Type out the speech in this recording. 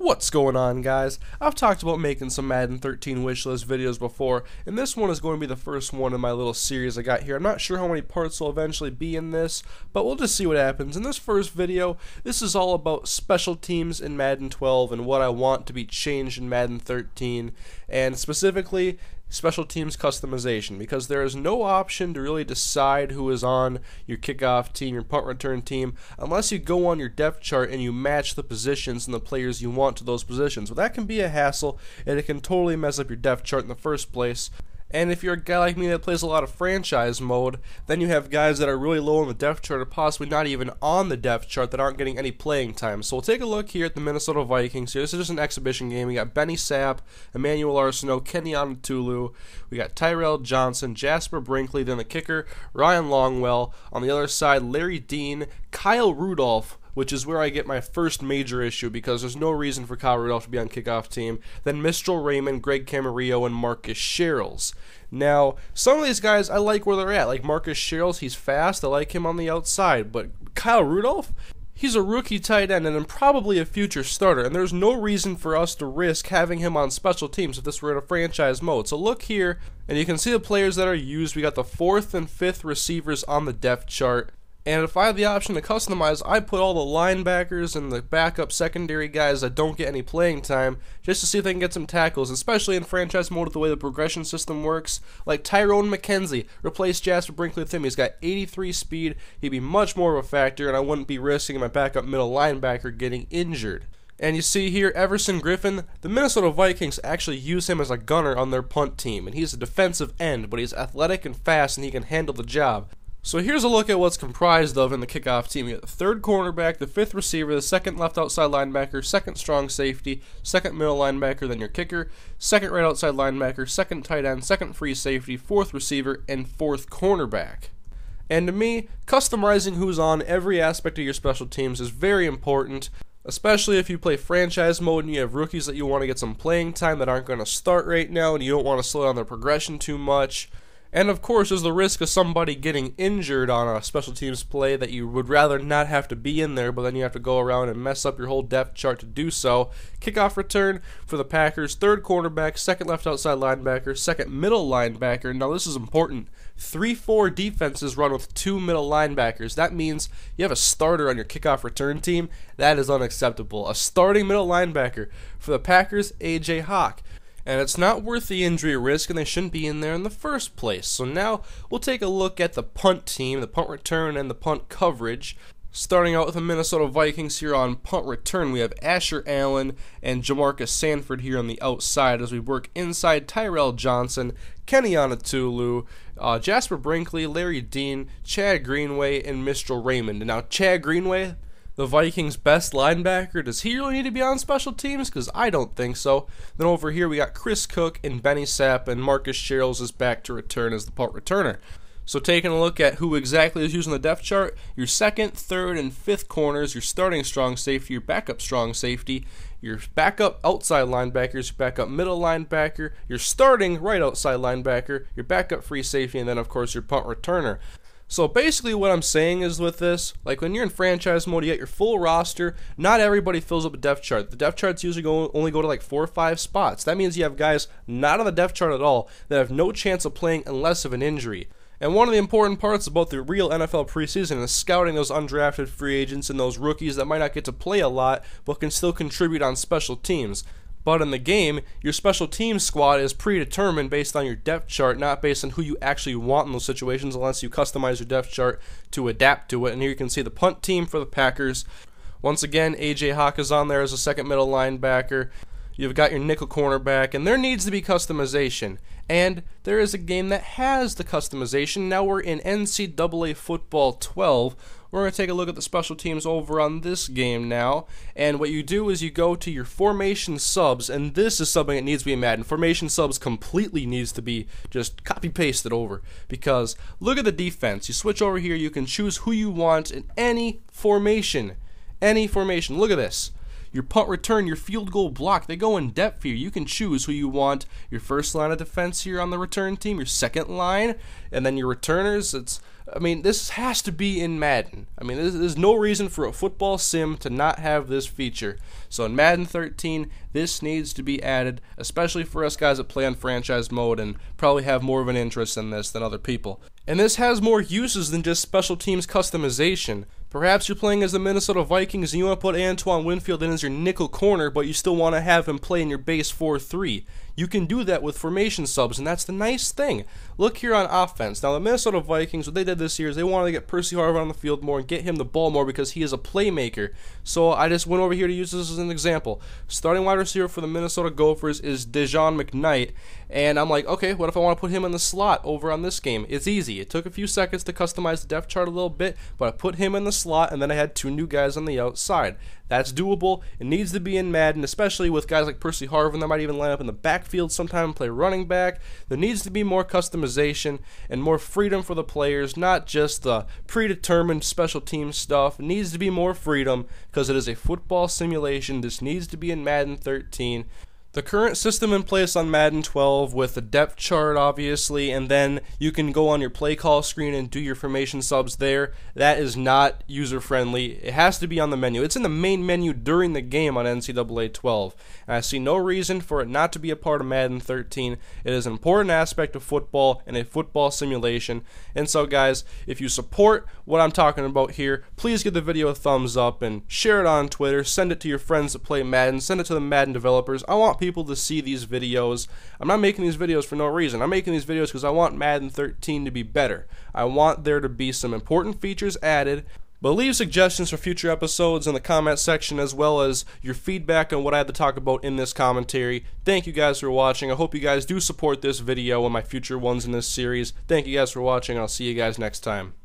What's going on, guys? I've talked about making some Madden 13 wishlist videos before, and this one is going to be the first one in my little series I got here. I'm not sure how many parts will eventually be in this, but we'll just see what happens. In this first video, this is all about special teams in Madden 12 and what I want to be changed in Madden 13, and specifically special teams customization, because there is no option to really decide who is on your kickoff team, your punt return team, unless you go on your depth chart and you match the positions and the players you want to those positions. Well, that can be a hassle, and it can totally mess up your depth chart in the first place. And if you're a guy like me that plays a lot of franchise mode, then you have guys that are really low on the depth chart or possibly not even on the depth chart that aren't getting any playing time. So we'll take a look here at the Minnesota Vikings here. This is just an exhibition game. We got Benny Sapp, Emmanuel Arsenault, Kenny Onatulu. We got Tyrell Johnson, Jasper Brinkley, then the kicker, Ryan Longwell. On the other side, Larry Dean, Kyle Rudolph, which is where I get my first major issue because there's no reason for Kyle Rudolph to be on kickoff team. Then Mistral Raymond, Greg Camarillo, and Marcus Sherrills. Now, some of these guys, I like where they're at. Like Marcus Sherrills, he's fast. I like him on the outside. But Kyle Rudolph, he's a rookie tight end and probably a future starter. And there's no reason for us to risk having him on special teams if this were in a franchise mode. So look here, and you can see the players that are used. We got the 4th and 5th receivers on the depth chart. And if I have the option to customize, I put all the linebackers and the backup secondary guys that don't get any playing time just to see if they can get some tackles, especially in franchise mode with the way the progression system works. Like Tyrone McKenzie, replace Jasper Brinkley with him. He's got 83 speed. He'd be much more of a factor, and I wouldn't be risking my backup middle linebacker getting injured. And you see here, Everson Griffin, the Minnesota Vikings actually use him as a gunner on their punt team, and he's a defensive end, but he's athletic and fast, and he can handle the job. So here's a look at what's comprised of in the kickoff team. You got the 3rd cornerback, the 5th receiver, the 2nd left outside linebacker, 2nd strong safety, 2nd middle linebacker, then your kicker, 2nd right outside linebacker, 2nd tight end, 2nd free safety, 4th receiver, and 4th cornerback. And to me, customizing who's on every aspect of your special teams is very important, especially if you play franchise mode and you have rookies that you want to get some playing time that aren't going to start right now and you don't want to slow down their progression too much. And of course, there's the risk of somebody getting injured on a special teams play that you would rather not have to be in there, but then you have to go around and mess up your whole depth chart to do so. Kickoff return for the Packers, 3rd cornerback, 2nd left outside linebacker, 2nd middle linebacker. Now this is important. 3-4 defenses run with 2 middle linebackers. That means you have a starter on your kickoff return team. That is unacceptable. A starting middle linebacker for the Packers, A.J. Hawk. And it's not worth the injury risk, and they shouldn't be in there in the first place. So now we'll take a look at the punt team, the punt return, and the punt coverage. Starting out with the Minnesota Vikings here on punt return, we have Asher Allen and Jamarcus Sanford here on the outside as we work inside Tyrell Johnson, Kenny Onatulu, Jasper Brinkley, Larry Dean, Chad Greenway, and Mistral Raymond. And now Chad Greenway, the Vikings' best linebacker, does he really need to be on special teams? Because I don't think so. Then over here we got Chris Cook and Benny Sapp, and Marcus Sherrills is back to return as the punt returner. So taking a look at who exactly is using the depth chart, your 2nd, 3rd, and 5th corners, your starting strong safety, your backup strong safety, your backup outside linebackers, your backup middle linebacker, your starting right outside linebacker, your backup free safety, and then of course your punt returner. So basically what I'm saying is with this, like when you're in franchise mode, you get your full roster, not everybody fills up a depth chart. The depth charts usually only go to like 4 or 5 spots. That means you have guys not on the depth chart at all that have no chance of playing unless of an injury. And one of the important parts about the real NFL preseason is scouting those undrafted free agents and those rookies that might not get to play a lot but can still contribute on special teams. But in the game, your special teams squad is predetermined based on your depth chart, not based on who you actually want in those situations unless you customize your depth chart to adapt to it. And here you can see the punt team for the Packers. Once again, A.J. Hawk is on there as a 2nd middle linebacker. You've got your nickel cornerback, and there needs to be customization. And there is a game that has the customization. Now we're in NCAA Football 12. We're going to take a look at the special teams over on this game now. And what you do is you go to your formation subs, and this is something that needs to be in Madden. Formation subs completely needs to be just copy-pasted over. Because look at the defense. You switch over here, you can choose who you want in any formation. Any formation. Look at this. Your punt return, your field goal block, they go in depth here. You can choose who you want. Your first line of defense here on the return team, your second line, and then your returners. It's I mean, this has to be in Madden. I mean, there's no reason for a football sim to not have this feature. So in Madden 13, this needs to be added, especially for us guys that play on franchise mode and probably have more of an interest in this than other people. And this has more uses than just special teams customization. Perhaps you're playing as the Minnesota Vikings and you want to put Antoine Winfield in as your nickel corner, but you still want to have him play in your base 4-3. You can do that with formation subs, and that's the nice thing. Look here on offense. Now, the Minnesota Vikings, what they did this year is they wanted to get Percy Harvin on the field more and get him the ball more because he is a playmaker. So I just went over here to use this as an example. Starting wide receiver for the Minnesota Gophers is Dejon McKnight, and I'm like, okay, what if I want to put him in the slot over on this game? It's easy. It took a few seconds to customize the depth chart a little bit, but I put him in the slot, and then I had 2 new guys on the outside. That's doable. It needs to be in Madden, especially with guys like Percy Harvin that might even line up in the backfield sometime and play running back. There needs to be more customization and more freedom for the players, not just the predetermined special team stuff. It needs to be more freedom because it is a football simulation. This needs to be in Madden 13. The current system in place on Madden 12 with the depth chart, obviously, and then you can go on your play call screen and do your formation subs there, that is not user-friendly. It has to be on the menu. It's in the main menu during the game on NCAA 12, and I see no reason for it not to be a part of Madden 13. It is an important aspect of football and a football simulation, and so guys, if you support what I'm talking about here, please give the video a thumbs up and share it on Twitter, send it to your friends that play Madden, send it to the Madden developers. I want people to see these videos. I'm not making these videos for no reason. I'm making these videos because I want Madden 13 to be better. I want there to be some important features added. But leave suggestions for future episodes in the comment section, as well as your feedback on what I had to talk about in this commentary. Thank you guys for watching. I hope you guys do support this video and my future ones in this series. Thank you guys for watching. I'll see you guys next time.